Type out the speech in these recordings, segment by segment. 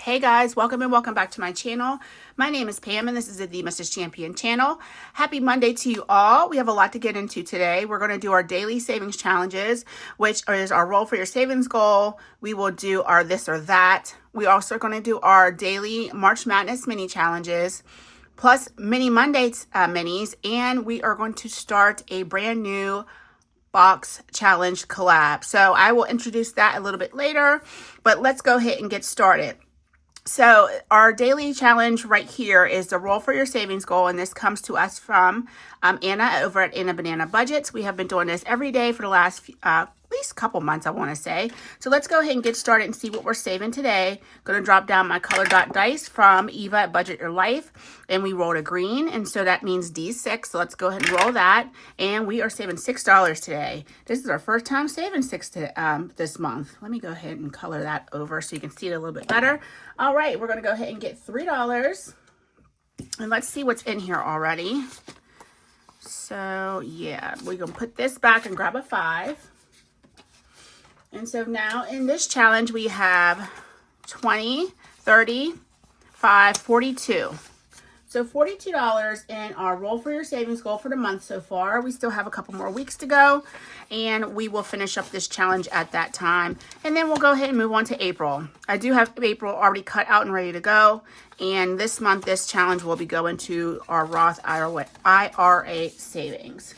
Hey guys, welcome and welcome back to my channel. My name is Pam and this is the Mrs. Champion channel. Happy Monday to you all. We have a lot to get into today. We're going to do our daily savings challenges, which is our roll for your savings goal. We will do our this or that. We also are going to do our daily March Madness mini challenges, plus mini Mondays minis, and we are going to start a brand new box challenge collab. So I will introduce that a little bit later, but let's go ahead and get started. So our daily challenge right here is the roll for your savings goal, and this comes to us from Anna over at Anna Banana Budgets. We have been doing this every day for the last at least couple months, I want to say. So let's go ahead and get started and see what we're saving today. Going to drop down my color dot dice from Eva at Budget Your Life, and we rolled a green, and so that means D6. So let's go ahead and roll that, and we are saving $6 today. This is our first time saving $6 this month. Let me go ahead and color that over so you can see it a little bit better. All right, we're going to go ahead and get $3, and let's see what's in here already. So yeah, we're going to put this back and grab a 5. And so now in this challenge, we have 20, 30, 5, 42. So $42 in our roll for your savings goal for the month so far. We still have a couple more weeks to go, and we will finish up this challenge at that time. And then we'll go ahead and move on to April. I do have April already cut out and ready to go. And this month, this challenge will be going to our Roth IRA savings.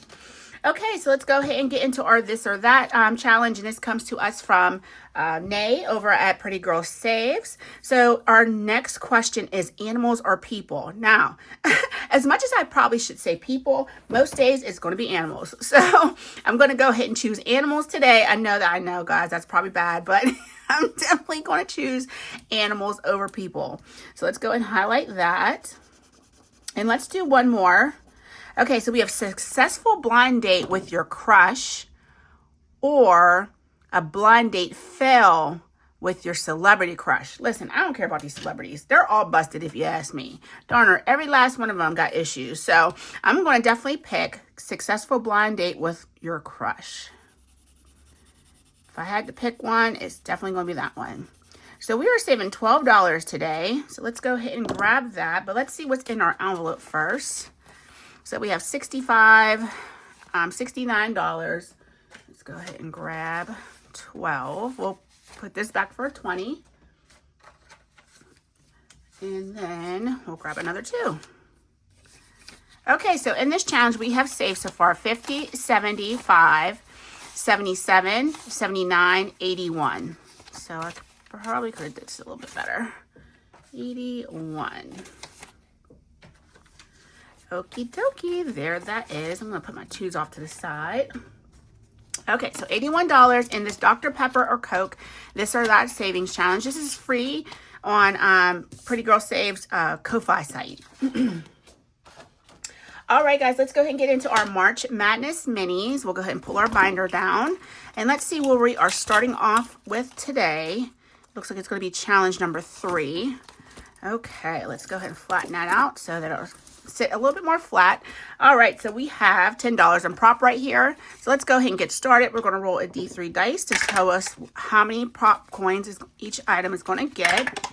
Okay, so let's go ahead and get into our this or that challenge, and this comes to us from Nay over at Pretty Girl Saves. So our next question is animals or people? Now, as much as I probably should say people, most days it's going to be animals. So I'm going to go ahead and choose animals today. I know, guys, that's probably bad, but I'm definitely going to choose animals over people. So let's go and highlight that. And let's do one more. Okay, so we have successful blind date with your crush, or a blind date fail with your celebrity crush. Listen, I don't care about these celebrities. They're all busted if you ask me. Darn her, every last one of them got issues. So I'm going to definitely pick successful blind date with your crush. If I had to pick one, it's definitely going to be that one. So we are saving $12 today. So let's go ahead and grab that. But let's see what's in our envelope first. So we have $69. Let's go ahead and grab 12. We'll put this back for a 20. And then we'll grab another 2. Okay, so in this challenge, we have saved so far 50, 75, 77, 79, 81. So I probably could have did this a little bit better. 81. Okie dokie, there that is. I'm going to put my 2s off to the side. Okay, so $81 in this Dr. Pepper or Coke, this or that savings challenge. This is free on Pretty Girl Saves Ko-Fi site. All right, guys, let's go ahead and get into our March Madness minis. We'll go ahead and pull our binder down. And let's see where we are starting off with today. Looks like it's going to be challenge number 3. Okay, let's go ahead and flatten that out so that it'll sit a little bit more flat. All right, so we have $10 in prop right here. So let's go ahead and get started. We're going to roll a D3 dice to show us how many prop coins each item is going to get.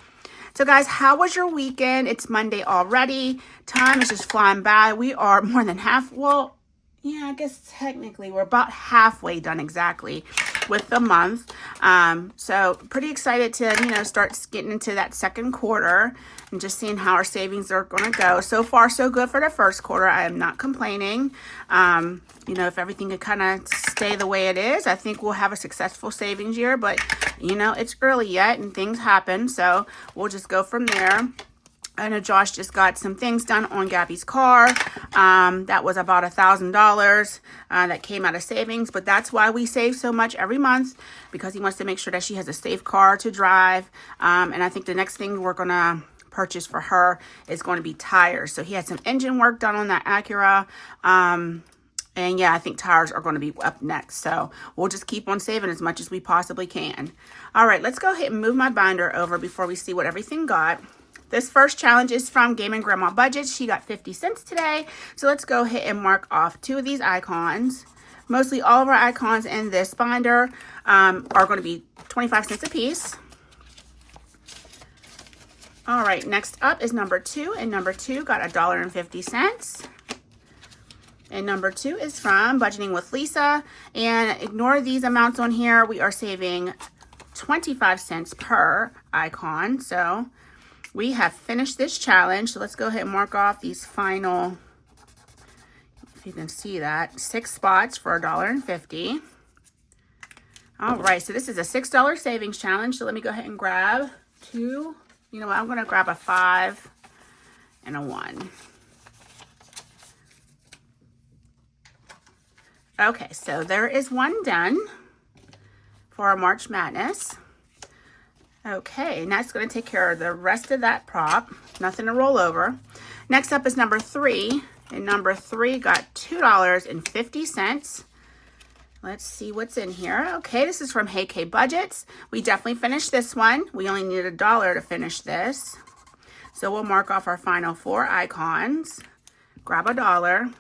So guys, how was your weekend? It's Monday already. Time is just flying by. We are more than half, well, yeah, I guess technically we're about halfway done exactly with the month. So pretty excited to, start getting into that second quarter and just seeing how our savings are going to go. So far, so good for the first quarter. I am not complaining. If everything could kind of stay the way it is, I think we'll have a successful savings year, but it's early yet and things happen. So we'll just go from there. I know Josh just got some things done on Gabby's car. That was about $1,000 that came out of savings. But that's why we save so much every month, because he wants to make sure that she has a safe car to drive. And I think the next thing we're going to purchase for her is going to be tires. So he had some engine work done on that Acura. And yeah, I think tires are going to be up next. So we'll just keep on saving as much as we possibly can. All right, let's go ahead and move my binder over before we see what everything got. This first challenge is from Game and Grandma Budget. She got 50 cents today. So let's go ahead and mark off 2 of these icons. Mostly all of our icons in this binder are going to be 25 cents a piece. All right, next up is number 2, and number 2 got $1.50. And number 2 is from Budgeting with Lisa. And ignore these amounts on here. We are saving 25 cents per icon. So we have finished this challenge. So let's go ahead and mark off these final, if you can see that, 6 spots for $1.50. All right, so this is a $6 savings challenge. So let me go ahead and grab 2. You know what, I'm going to grab a 5 and a 1. Okay, so there is one done for our March Madness. Okay, and that's going to take care of the rest of that prop. Nothing to roll over. Next up is number 3, and number 3 got $2.50. Let's see what's in here. Okay, this is from Hey K Budgets. We definitely finished this one. We only needed $1 to finish this. So we'll mark off our final 4 icons. Grab $1.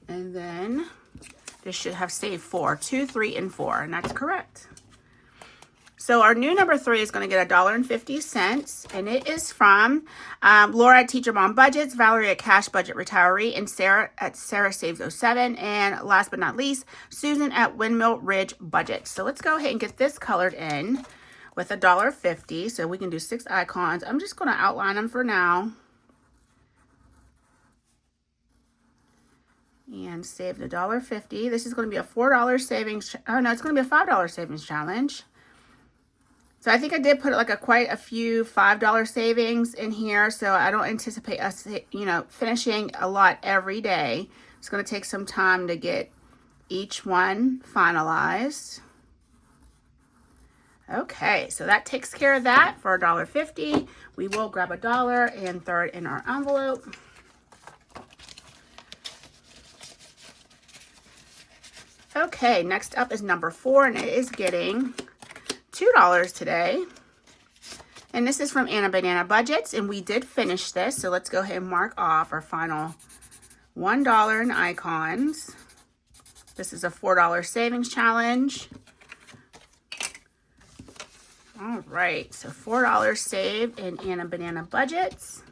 And then this should have saved 4. 2, 3, and 4. And that's correct. So our new number 3 is going to get $1.50, and it is from Laura at Teacher Mom Budgets, Valerie at Cash Budget Retiree, and Sarah at Sarah Saves 07, and last but not least, Susan at Windmill Ridge Budget. So let's go ahead and get this colored in with $1.50, so we can do 6 icons. I'm just going to outline them for now. And save the $1.50. This is going to be a $4 savings. Oh no, it's going to be a $5 savings challenge. So I think I did put like quite a few $5 savings in here. So I don't anticipate us, finishing a lot every day. It's going to take some time to get each one finalized. Okay, so that takes care of that for $1.50. We will grab $1 and throw it in our envelope. Okay, next up is number 4, and it is getting $2 today. And this is from Anna Banana Budgets, and we did finish this. So let's go ahead and mark off our final $1 in icons. This is a $4 savings challenge. All right, so $4 saved in Anna Banana Budgets.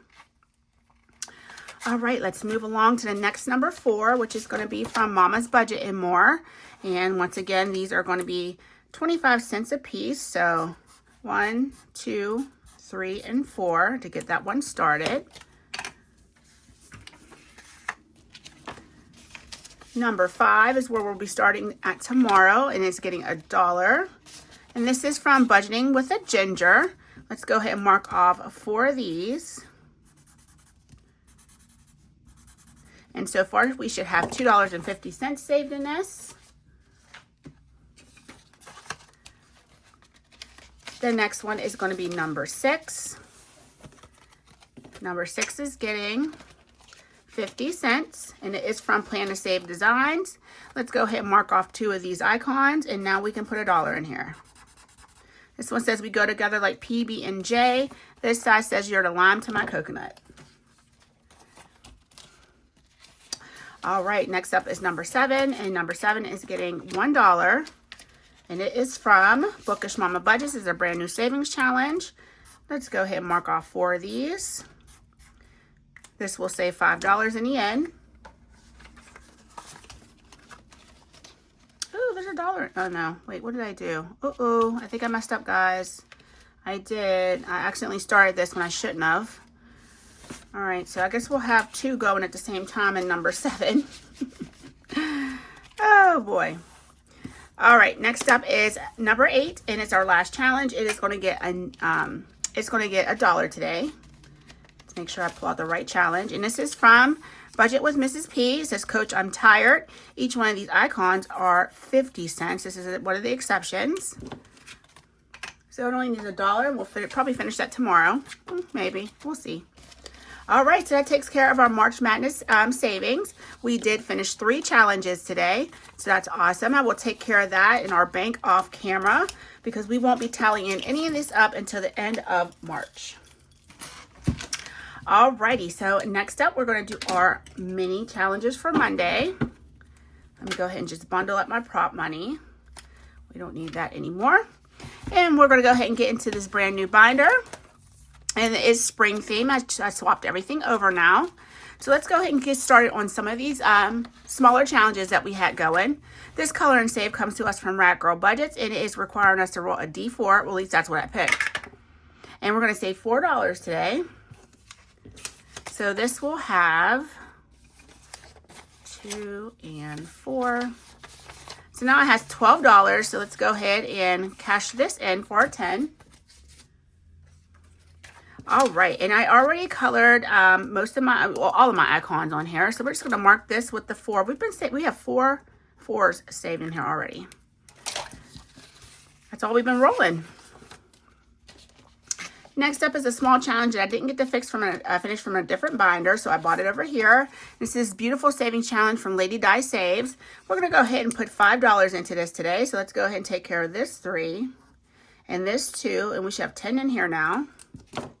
All right, let's move along to the next number 4, which is going to be from Mama's Budget and More. And once again, these are going to be 25 cents a piece. So 1, 2, 3, and 4 to get that one started. Number 5 is where we'll be starting at tomorrow, and it's getting $1. And this is from Budgeting with a Ginger. Let's go ahead and mark off 4 of these. And so far, we should have $2.50 saved in this. The next one is going to be number 6. Number 6 is getting 50 cents, and it is from Plan to Save Designs. Let's go ahead and mark off 2 of these icons, and now we can put $1 in here. This one says we go together like PB and J. This side says you're the lime to my coconut. All right, next up is number 7, and number 7 is getting $1, and it is from Bookish Mama Budgets. This is a brand new savings challenge. Let's go ahead and mark off 4 of these. This will save $5 in the end. Ooh, there's $1. Oh no, wait, what did I do? Uh-oh, I think I messed up, guys. I did. I accidentally started this when I shouldn't have. All right, so I guess we'll have 2 going at the same time in number 7. Oh boy. All right, next up is number 8, and it's our last challenge. It is going to get $1 today. Let's make sure I pull out the right challenge. And this is from Budget with Mrs. P. It says, Coach, I'm tired. Each one of these icons are 50 cents. This is one of the exceptions. So it only needs $1, and we'll probably finish that tomorrow. Maybe, we'll see. All right, so that takes care of our March Madness savings. We did finish 3 challenges today, so that's awesome. I will take care of that in our bank off camera because we won't be tallying any of this up until the end of March. All righty, so next up, we're going to do our mini challenges for Monday. Let me go ahead and just bundle up my prop money. We don't need that anymore. And we're going to go ahead and get into this brand new binder. And it is spring theme. I swapped everything over now. So let's go ahead and get started on some of these smaller challenges that we had going. This color and save comes to us from Rad Girl Budgets, and it is requiring us to roll a D4. Well, at least that's what I picked. And we're going to save $4 today. So this will have 2 and 4. So now it has $12. So let's go ahead and cash this in for a 10. All right, and I already colored most of my, well, all of my icons on here. So we're just going to mark this with the 4. We have 4 4s saved in here already. That's all we've been rolling. Next up is a small challenge that I didn't get to finish from a different binder, so I bought it over here. This is beautiful savings challenge from Lady Di Saves. We're going to go ahead and put $5 into this today. So let's go ahead and take care of this 3 and this 2, and we should have 10 in here now.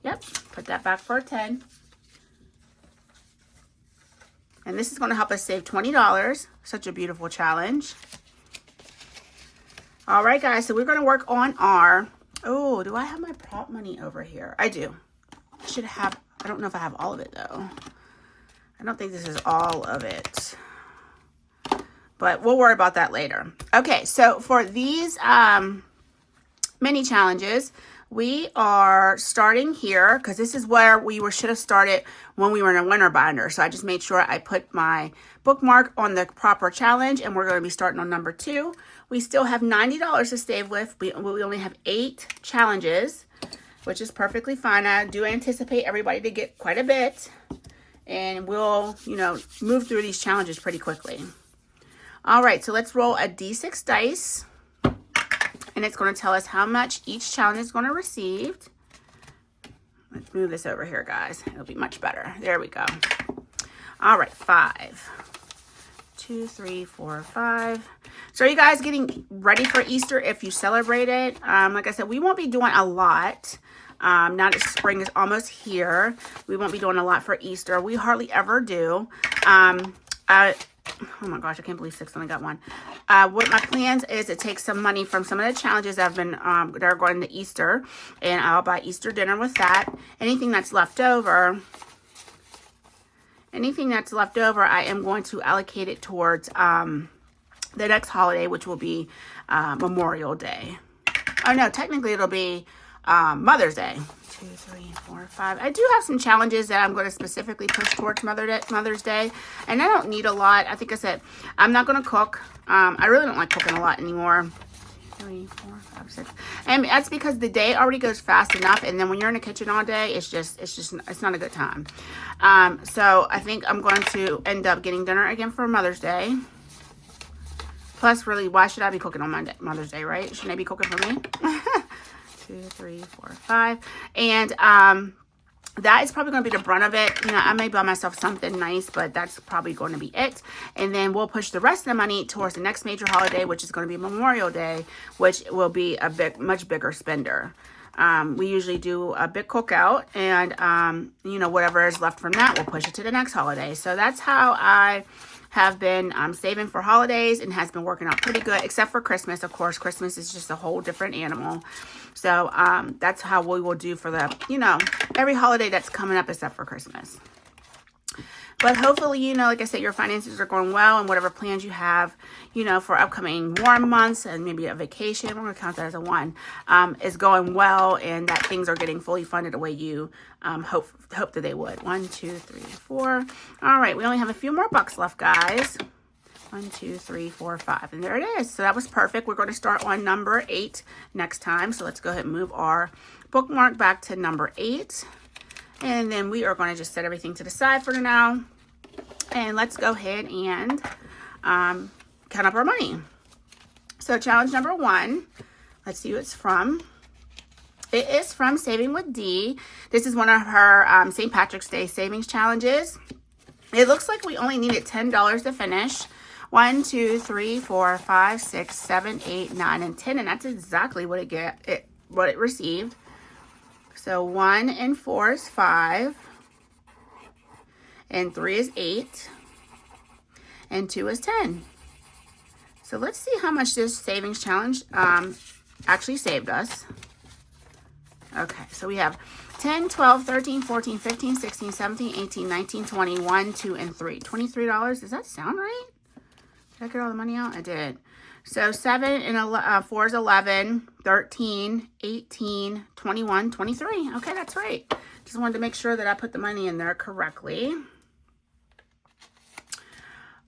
Yep, put that back for a 10. And this is going to help us save $20. Such a beautiful challenge. All right, guys, so we're going to work on our, oh, do I have my prop money over here? I do. I should have, I don't know if I have all of it, though. I don't think this is all of it. But we'll worry about that later. Okay, so for these mini challenges, we are starting here because this is where we should have started when we were in a winter binder. So I just made sure I put my bookmark on the proper challenge, and we're going to be starting on number 2. We still have $90 to save with. We only have 8 challenges, which is perfectly fine. I do anticipate everybody to get quite a bit, and we'll, move through these challenges pretty quickly. All right, so let's roll a D6 dice. And it's going to tell us how much each challenge is going to receive. Let's move this over here, guys. It'll be much better. There we go. All right, 5, 2, 3, 4, 5. So are you guys getting ready for Easter if you celebrate it? Like I said, we won't be doing a lot. Now that spring is almost here, we won't be doing a lot for Easter. We hardly ever do. Oh my gosh, I can't believe 6 only got 1. What my plans is to take some money from some of the challenges that have been that are going to Easter, and I'll buy Easter dinner with that. Anything that's left over, I am going to allocate it towards the next holiday, which will be Memorial Day. Oh no, technically it'll be Mother's Day. 2, 3, 4, 5. I do have some challenges that I'm going to specifically push towards Mother's Day, and I don't need a lot. I think I said I'm not going to cook. I really don't like cooking a lot anymore. 3, 4, 5, 6, and that's because the day already goes fast enough, and then when you're in the kitchen all day, it's not a good time. So I think I'm going to end up getting dinner again for Mother's Day. Plus, really, why should I be cooking on Mother's Day, right? Shouldn't I be cooking for me? 2, 3, 4, 5. And that is probably going to be the brunt of it. I may buy myself something nice, but that's probably going to be it. And then we'll push the rest of the money towards the next major holiday, which is going to be Memorial Day, which will be a much bigger spender. We usually do a big cookout, and whatever is left from that, we'll push it to the next holiday. So that's how I have been saving for holidays, and has been working out pretty good, except for Christmas. Of course, Christmas is just a whole different animal. So that's how we will do for every holiday that's coming up except for Christmas. But hopefully, like I said, your finances are going well, and whatever plans you have, for upcoming warm months and maybe a vacation, we're going to count that as a 1, is going well, and that things are getting fully funded the way you hope that they would. 1, 2, 3, 4. All right, we only have a few more bucks left, guys. 1, 2, 3, 4, 5. And there it is. So that was perfect. We're going to start on number 8 next time. So let's go ahead and move our bookmark back to number 8. And then we are going to just set everything to the side for now. And let's go ahead and count up our money. So challenge number 1. Let's see who it's from. It is from Saving with D. This is one of her St. Patrick's Day savings challenges. It looks like we only needed $10 to finish. 1, 2, 3, 4, 5, 6, 7, 8, 9, and 10, and that's exactly what it received. So 1 and 4 is 5, and 3 is 8, and 2 is 10. So let's see how much this savings challenge actually saved us. Okay, so we have 10, 12, 13, 14, 15, 16, 17, 18, 19, 20, 1, 2, and 3. $23. Does that sound right? Did I get all the money out? I did. So 7 and 4 is 11, 13, 18, 21, 23. Okay, that's right. Just wanted to make sure that I put the money in there correctly.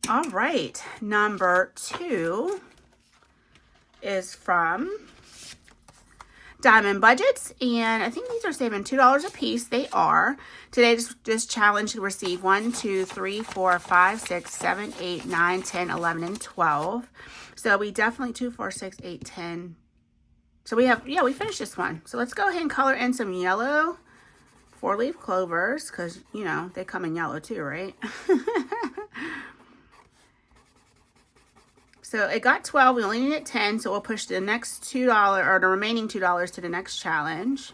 All right, number 2 is from Diamond Budgets, and I think these are saving $2 a piece. They are. Today, this challenge to receive 1, 2, 3, 4, 5, 6, 7, 8, 9, 10, 11, and 12. So we definitely 2, 4, 6, 8, 10. So we have, yeah, we finished this one. So let's go ahead and color in some yellow 4-leaf clovers because, you know, they come in yellow too, right? So it got 12. We only needed 10, so we'll push the next $2 or the remaining $2 to the next challenge.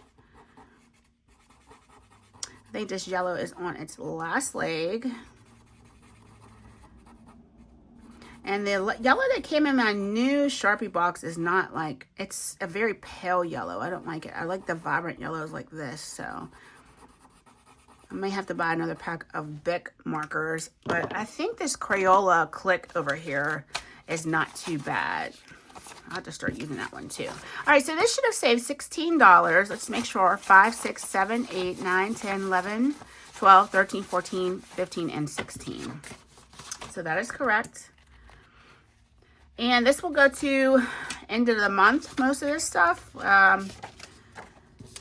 I think this yellow is on its last leg. And the yellow that came in my new Sharpie box is not like, it's a very pale yellow. I don't like it. I like the vibrant yellows like this, so I may have to buy another pack of Bic markers. But I think this Crayola Click over here is not too bad. I'll have to start using that one too. All right, so this should have saved $16. Let's make sure. 5, 6, 7, 8, 9, 10, 11, 12, 13, 14, 15, and 16. So that is correct. And this will go to end of the month, most of this stuff. And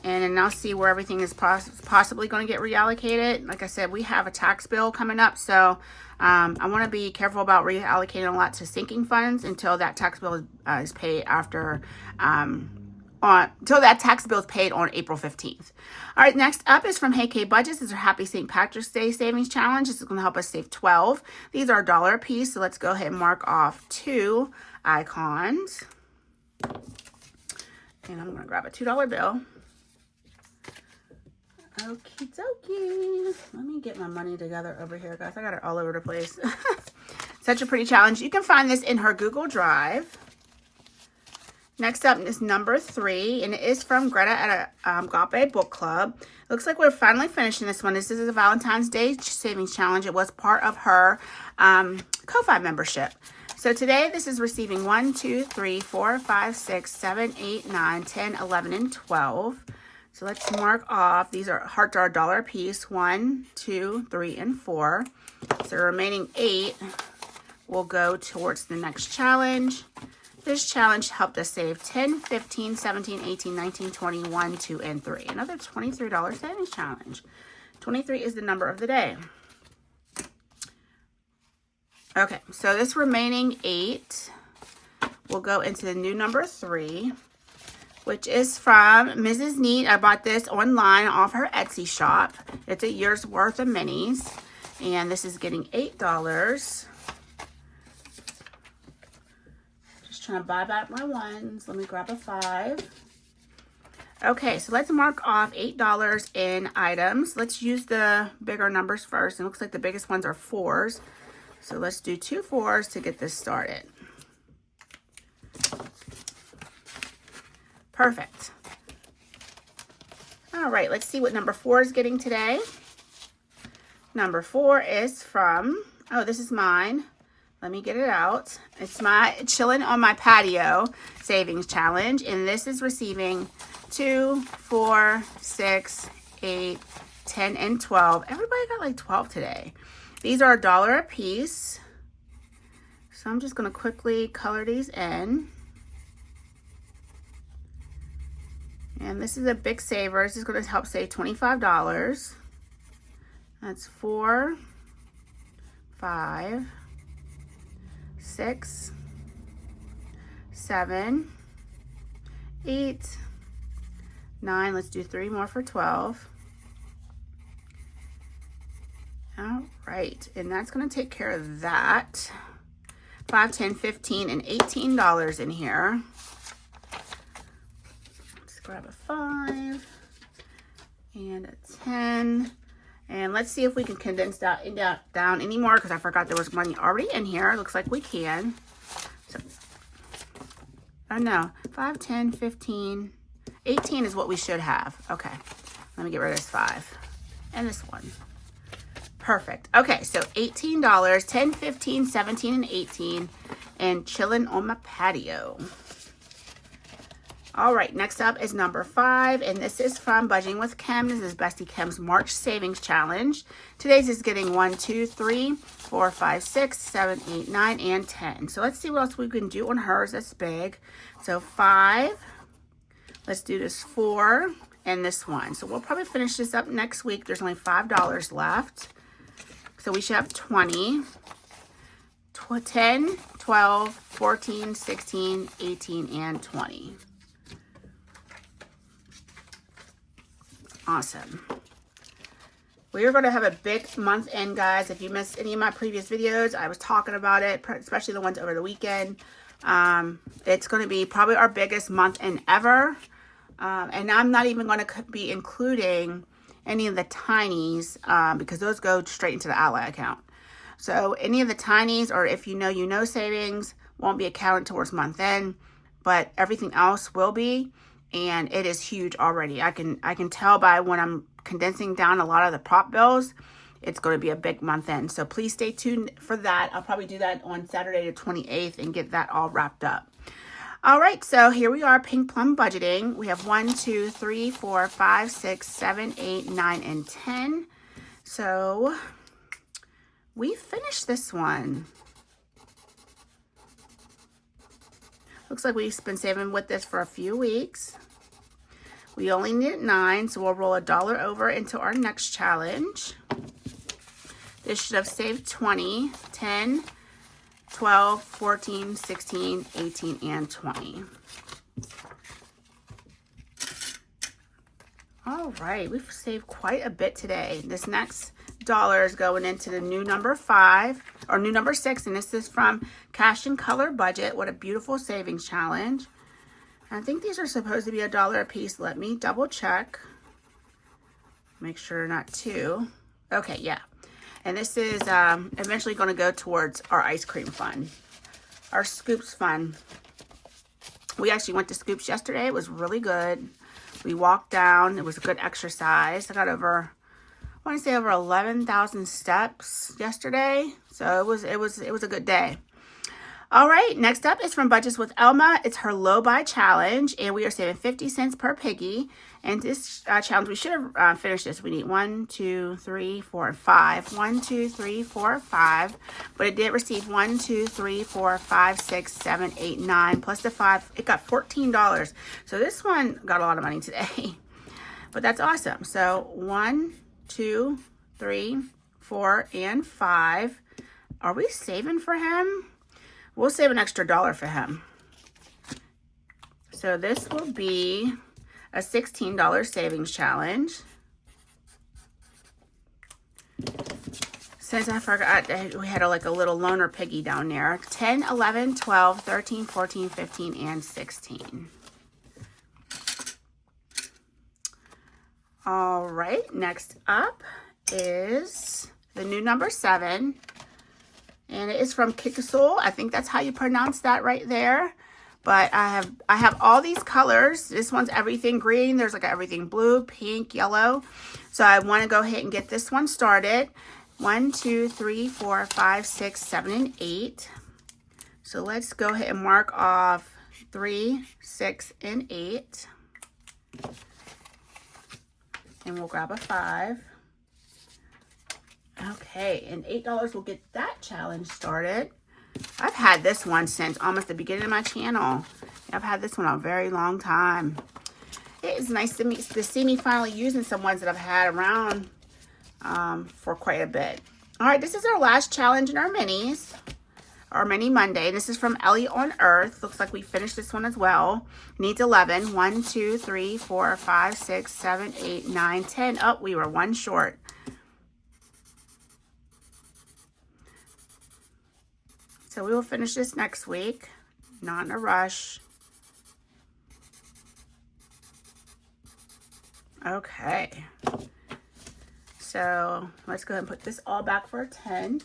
then I'll see where everything is possibly going to get reallocated. Like I said, we have a tax bill coming up, so I want to be careful about reallocating a lot to sinking funds until that tax bill is paid after, until that tax bill is paid on April 15th. All right, next up is from Hey K Budgets. This is our Happy St. Patrick's Day Savings Challenge. This is going to help us save 12. These are $1 a piece, so let's go ahead and mark off 2 icons. And I'm going to grab a $2 bill. Okie dokie. Let me get my money together over here, guys. I got it all over the place. Such a pretty challenge. You can find this in her Google Drive. Next up is number 3, and it is from Greta at Agape Book Club. Looks like we're finally finishing this one. This is a Valentine's Day Savings Challenge. It was part of her Ko-Fi membership. So today, this is receiving 1, 2, 3, 4, 5, 6, 7, 8, 9, 10, 11, and 12. So let's mark off. These hearts are $1 a piece. 1, 2, 3, and 4. So the remaining 8 will go towards the next challenge. This challenge helped us save 10, 15, 17, 18, 19, 20, 1, 2, and 3. Another $23 savings challenge. 23 is the number of the day. Okay, so this remaining 8 will go into the new number 3, which is from Mrs. Neat. I bought this online off her Etsy shop. It's a year's worth of minis, and this is getting $8. Trying to buy back my ones. Let me grab a 5. Okay, so let's mark off $8 in items. Let's use the bigger numbers first. It looks like the biggest ones are 4s. So let's do 2 4s to get this started. Perfect. All right, let's see what number 4 is getting today. Number 4 is from, oh, this is mine. Let me get it out. It's my Chilling on My Patio Savings Challenge. And this is receiving 2, 4, 6, 8, 10, and 12. Everybody got like 12 today. These are $1 a piece. So I'm just going to quickly color these in. And this is a big saver. This is going to help save $25. That's 4, 5, 6, 7, 8, 9. Let's do 3 more for 12. All right, and that's going to take care of that. 5, 10, 15, and $18 in here. Let's grab a 5 and a 10. And let's see if we can condense that down anymore, because I forgot there was money already in here. Looks like we can. So, oh no, 5, 10, 15, 18 is what we should have. Okay, let me get rid of this 5 and this 1. Perfect. Okay, so $18, 10, 15, 17, and 18, and chilling on my patio. All right, next up is number 5, and this is from Budgeting with Kim. This is Bestie Kim's March Savings Challenge. Today's is getting 1, 2, 3, 4, 5, 6, 7, 8, 9, and 10. So let's see what else we can do on hers that's big. So 5, let's do this 4, and this 1. So we'll probably finish this up next week. There's only $5 left. So we should have 20, 10, 12, 14, 16, 18, and 20. Awesome. We are going to have a big month end, guys. If you missed any of my previous videos, I was talking about it, especially the ones over the weekend. It's going to be probably our biggest month end ever. And I'm not even going to be including any of the tinies because those go straight into the ally account. So any of the tinies, or if you know savings, won't be accounted towards month end, but everything else will be. And it is huge already. I can tell by when I'm condensing down a lot of the prop bills, it's going to be a big month end. So please stay tuned for that. I'll probably do that on Saturday the 28th and get that all wrapped up. All right, so here we are, Pink Plum Budgeting. We have 1, 2, 3, 4, 5, 6, 7, 8, 9, and 10. So we finished this one. Looks like we've been saving with this for a few weeks. We only need 9, so we'll roll $1 over into our next challenge. This should have saved 20, 10, 12, 14, 16, 18, and 20. All right, we've saved quite a bit today. This next dollar is going into the new number 5 or new number 6, and this is from Cash and Color Budget. What a beautiful savings challenge. I think these are supposed to be $1 a piece. Let me double check. Make sure not 2. Okay, yeah. And this is eventually going to go towards our ice cream fund, our Scoops fund. We actually went to Scoops yesterday. It was really good. We walked down. It was a good exercise. I got over, I want to say over 11,000 steps yesterday. So it was a good day. All right, next up is from Budgets with Elma. It's her low buy challenge, and we are saving 50 cents per piggy. And this challenge, we should have finished this. We need 1, 2, 3, 4, and 5. 1, 2, 3, 4, 5. But it did receive 1, 2, 3, 4, 5, 6, 7, 8, 9. Plus the 5, it got $14. So this one got a lot of money today. But that's awesome. So 1, 2, 3, 4, and 5. Are we saving for him? We'll save an extra $1 for him. So this will be a $16 savings challenge. Since I forgot, we had like a little loner piggy down there. 10, 11, 12, 13, 14, 15, and 16. All right, next up is the new number 7. And it is from Kikasul. I think that's how you pronounce that right there. But I have all these colors. This one's everything green. There's like everything blue, pink, yellow. So I want to go ahead and get this one started. 1, 2, 3, 4, 5, 6, 7, and 8. So let's go ahead and mark off 3, 6, and 8. And we'll grab a 5. Okay, and $8 will get that challenge started. I've had this one since almost the beginning of my channel. I've had this one a very long time. It is nice to see me finally using some ones that I've had around for quite a bit. All right, this is our last challenge in our minis, our mini Monday. This is from Ellie on Earth. Looks like we finished this one as well. Needs 11. 1, 2, 3, 4, 5, 6, 7, 8, 9, 10. Oh, we were 1 short. So we will finish this next week. Not in a rush. Okay. So let's go ahead and put this all back for a 10.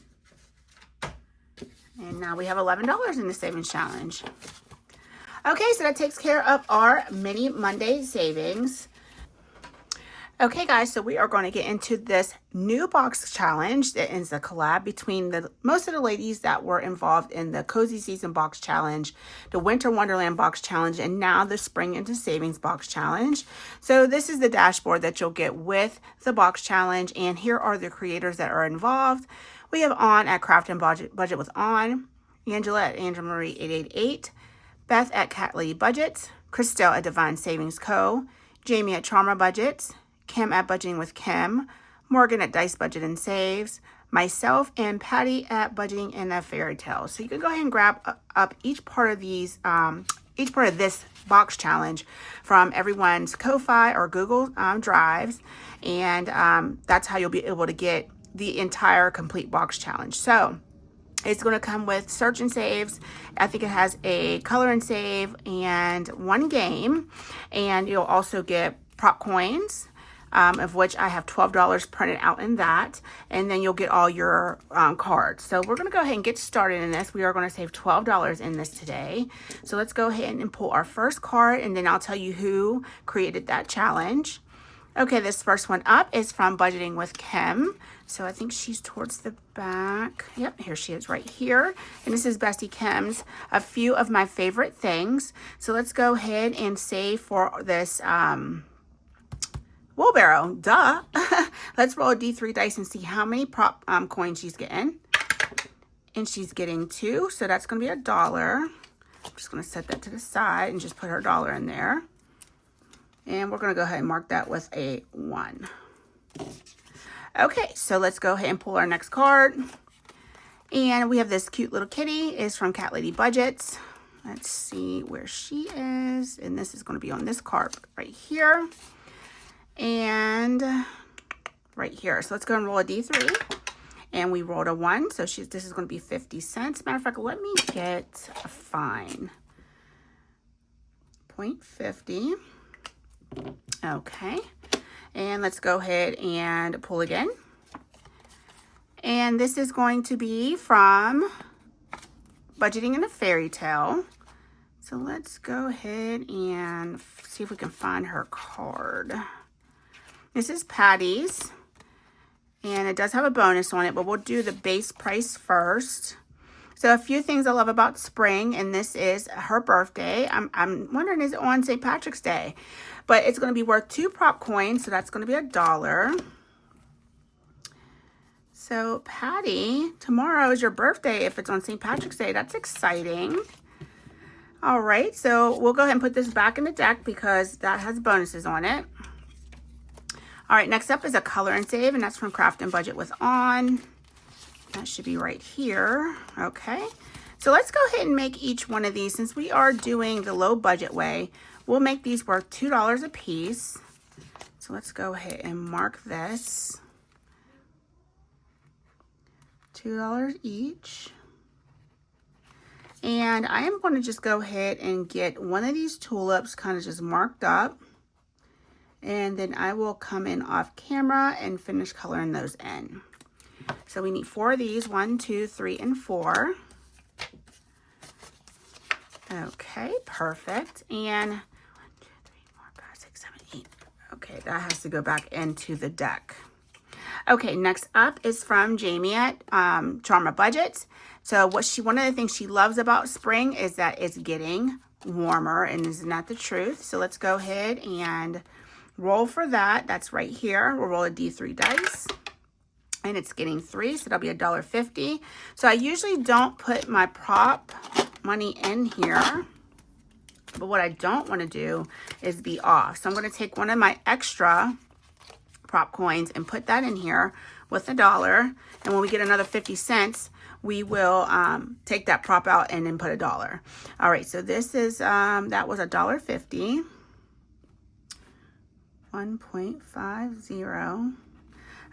And now we have $11 in the savings challenge. Okay, so that takes care of our mini Monday savings. Okay guys, so we are going to get into this new box challenge that is a collab between most of the ladies that were involved in the Cozy Season box challenge, the Winter Wonderland box challenge, and now the Spring into Savings box challenge. So this is the dashboard that you'll get with the box challenge, and here are the creators that are involved. We have On at Craft and Budget with On, Angela at Angela Marie 888, Beth at Cat Lady Budgets, Christelle at Divine Savings Co., Jamie at Charma Budgets, Kim at Budgeting with Kim, Morgan at Dice Budget and Saves, myself, and Patty at Budgeting in a Fairy Tale. So you can go ahead and grab up each part of these, each part of this box challenge from everyone's Ko-Fi or Google Drives, and that's how you'll be able to get the entire complete box challenge. So it's going to come with search and saves. I think it has a color and save and one game, and you'll also get prop coins, of which I have $12 printed out in that, and then you'll get all your cards. So we're going to go ahead and get started in this. We are going to save $12 in this today. So let's go ahead and pull our first card, and then I'll tell you who created that challenge. Okay, this first one up is from Budgeting with Kim. So I think she's towards the back. Yep, here she is right here. And this is Bestie Kim's, a few of my favorite things. So let's go ahead and save for this wheelbarrow, duh. Let's roll a D3 dice and see how many prop coins she's getting. And she's getting 2, so that's going to be $1. I'm just going to set that to the side and just put her dollar in there. And we're going to go ahead and mark that with a 1. Okay, so let's go ahead and pull our next card. And we have this cute little kitty. It's from Cat Lady Budgets. Let's see where she is. And this is going to be on this card right here. And right here. So let's go and roll a D3. And we rolled a 1. So this is going to be 50 cents. Matter of fact, let me get a fine. 0.50. Okay. And let's go ahead and pull again. And this is going to be from Budgeting in a Fairy Tale. So let's go ahead and see if we can find her card. This is Patty's, and it does have a bonus on it, but we'll do the base price first. So a few things I love about spring, and this is her birthday. I'm wondering, is it on St. Patrick's Day? But it's going to be worth 2 prop coins, so that's going to be $1. So Patty, tomorrow is your birthday if it's on St. Patrick's Day. That's exciting. All right, so we'll go ahead and put this back in the deck because that has bonuses on it. All right, next up is a color and save, and that's from Craft and Budget with On. That should be right here. Okay, so let's go ahead and make each one of these. Since we are doing the low budget way, we'll make these worth $2 a piece. So let's go ahead and mark this. $2 each. And I am going to just go ahead and get one of these tulips kind of just marked up. And then I will come in off camera and finish coloring those in. So we need 4 of these, 1, 2, 3, and 4. Okay, perfect. And 1, 2, 3, 4, 5, 6, 7, 8. Okay, that has to go back into the deck. Okay, next up is from Jamie at Charma Budgets. So one of the things she loves about spring is that it's getting warmer, and isn't that the truth? So let's go ahead and roll for that. That's right here. We'll roll a D3 dice. And it's getting 3, so that'll be $1.50. So I usually don't put my prop money in here. But what I don't want to do is be off. So I'm going to take one of my extra prop coins and put that in here with $1. And when we get another 50 cents, we will take that prop out and then put $1. All right, so this is, that was $1.50. 1.50.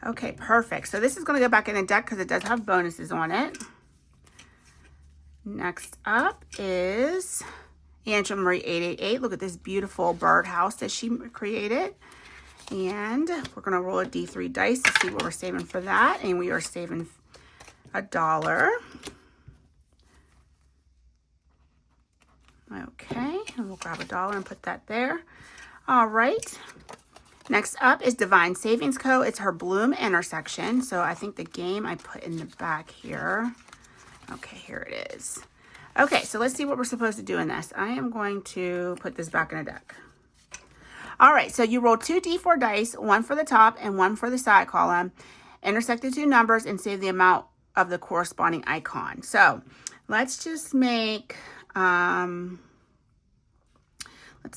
Okay, perfect. So this is going to go back in the deck because it does have bonuses on it. Next up is Angela Marie 888. Look at this beautiful birdhouse that she created. And we're going to roll a D3 dice to see what we're saving for that. And we are saving $1. Okay. And we'll grab $1 and put that there. All right. Next up is Divine Savings Co. It's her Bloom intersection. So I think the game I put in the back here. Okay, here it is. Okay, so let's see what we're supposed to do in this. I am going to put this back in a deck. All right, so you roll 2 D4 dice, 1 for the top and 1 for the side column. Intersect the 2 numbers and save the amount of the corresponding icon. So let's just make, let's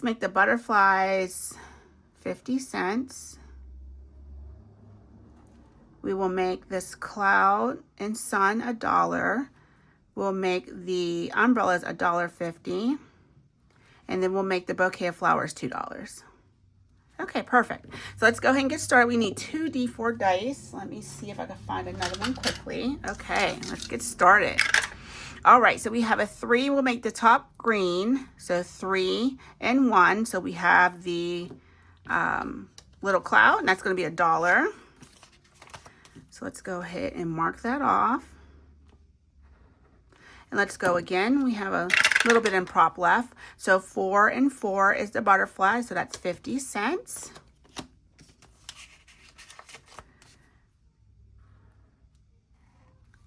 make the butterflies 50 cents. We will make this cloud and sun $1. We'll make the umbrellas $1.50. And then we'll make the bouquet of flowers $2. Okay, perfect. So let's go ahead and get started. We need 2 D4 dice. Let me see if I can find another one quickly. Okay, let's get started. All right, so we have a 3. We'll make the top green. So 3 and 1. So we have the little cloud, and that's going to be $1. So let's go ahead and mark that off. And let's go again. We have a little bit in prop left. So 4 and 4 is the butterfly. So that's 50 cents.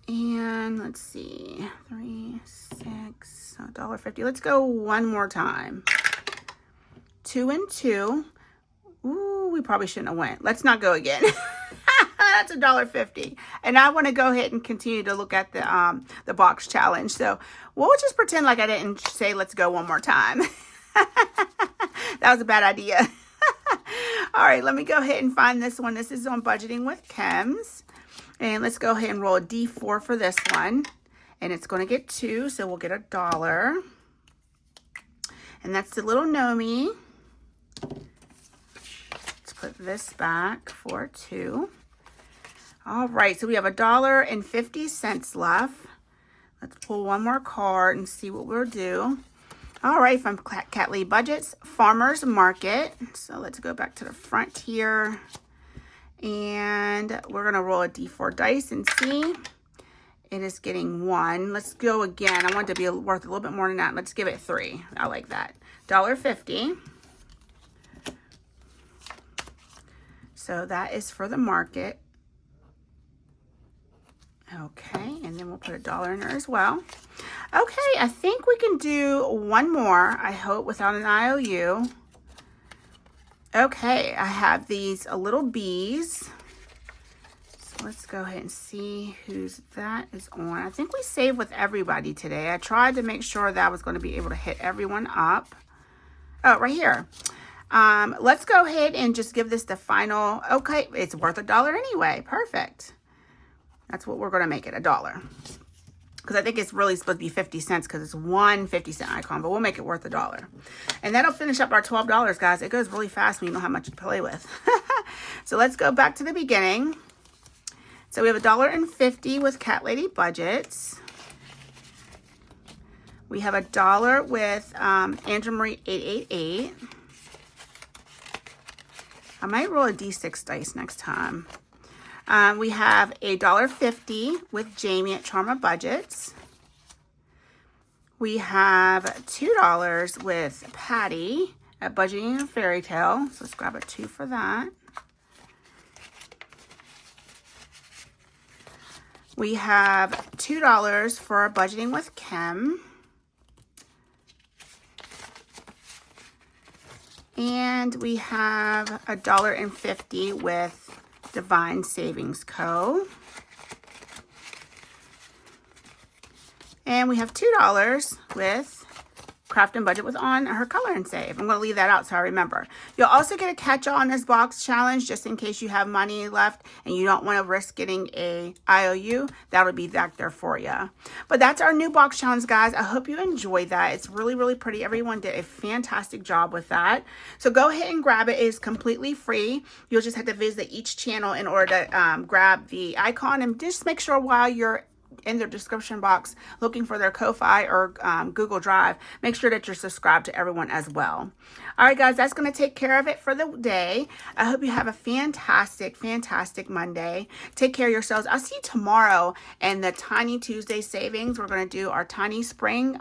And let's see, 3, 6, $1.50. Let's go one more time. 2 and 2. Ooh, we probably shouldn't have went. Let's not go again. That's $1.50. And I want to go ahead and continue to look at the box challenge. So we'll just pretend like I didn't say let's go one more time. That was a bad idea. All right, let me go ahead and find this one. This is on Budgeting with Chems. And let's go ahead and roll a D4 for this one. And it's going to get 2, so we'll get $1. And that's the little Nomi. Let's put this back for 2. All right, so we have $1.50 left. Let's pull one more card and see what we'll do. All right, from Cat Lee Budgets, Farmers Market. So let's go back to the front here. And we're going to roll a D4 dice and see. It is getting 1. Let's go again. I want it to be worth a little bit more than that. Let's give it 3. I like that. $1.50. So that is for the market. Okay, and then we'll put $1 in there as well. Okay, I think we can do one more, I hope, without an IOU. Okay, I have these little bees. So let's go ahead and see whose that is on. I think we saved with everybody today. I tried to make sure that I was going to be able to hit everyone up. Oh, right here. Let's go ahead and just give this the final. Okay, it's worth $1 anyway. Perfect. That's what we're going to make it, $1. Because I think it's really supposed to be 50 cents because it's one 50-cent icon, but we'll make it worth $1. And that'll finish up our $12, guys. It goes really fast when you know how much to play with. So let's go back to the beginning. So we have $1.50 with Cat Lady Budgets. We have $1 with Andrew Marie 888. I might roll a D6 dice next time. We have $1.50 with Jamie at Charma Budgets. We have $2 with Patty at Budgeting and Fairy Tale. So let's grab a 2 for that. We have $2 for Budgeting with Kim. And we have $1.50 with Divine Savings Co. And we have $2 with Craft and Budget with On her Color and Save. I'm going to leave that out so I remember. You'll also get a catch-all on this box challenge just in case you have money left and you don't want to risk getting a IOU. That'll be back there for you. But that's our new box challenge, guys. I hope you enjoyed that. It's really, really pretty. Everyone did a fantastic job with that. So go ahead and grab it. It is completely free. You'll just have to visit each channel in order to grab the icon, and just make sure while you're in their description box looking for their Ko-Fi or Google Drive, make sure that you're subscribed to everyone as well. All right, guys, that's going to take care of it for the day. I hope you have a fantastic, fantastic Monday. Take care of yourselves. I'll see you tomorrow in the Tiny Tuesday savings. We're going to do our Tiny Spring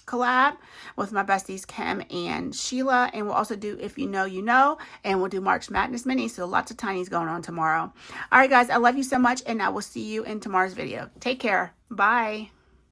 collab with my besties Kim and Sheila. And we'll also do If You Know, You Know. And we'll do March Madness mini. So lots of Tinies going on tomorrow. All right, guys, I love you so much. And I will see you in tomorrow's video. Take care. Bye.